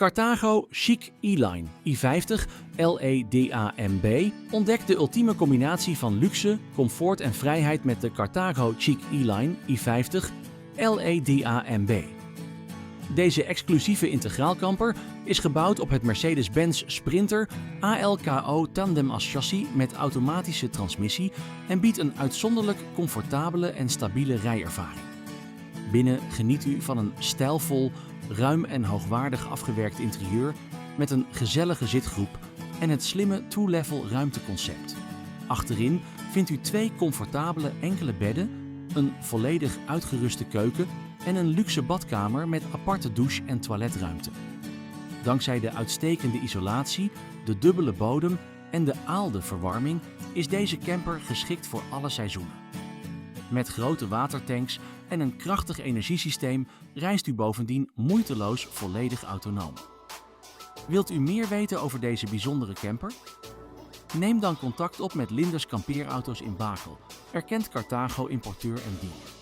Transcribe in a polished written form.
Carthago Chic E-Line I LEDAMB ontdekt de ultieme combinatie van luxe, comfort en vrijheid met de Carthago Chic E-Line I LEDAMB. Deze exclusieve integraalkamper is gebouwd op het Mercedes-Benz Sprinter ALKO tandem-as chassis met automatische transmissie en biedt een uitzonderlijk comfortabele en stabiele rijervaring. Binnen geniet u van een stijlvol, ruim en hoogwaardig afgewerkt interieur met een gezellige zitgroep en het slimme two-level ruimteconcept. Achterin vindt u 2 comfortabele enkele bedden, een volledig uitgeruste keuken en een luxe badkamer met aparte douche- en toiletruimte. Dankzij de uitstekende isolatie, de dubbele bodem en de aalde-verwarming is deze camper geschikt voor alle seizoenen. Met grote watertanks en een krachtig energiesysteem reist u bovendien moeiteloos volledig autonoom. Wilt u meer weten over deze bijzondere camper? Neem dan contact op met Linders Kampeerauto's in Bakel, erkend Carthago importeur en dealer.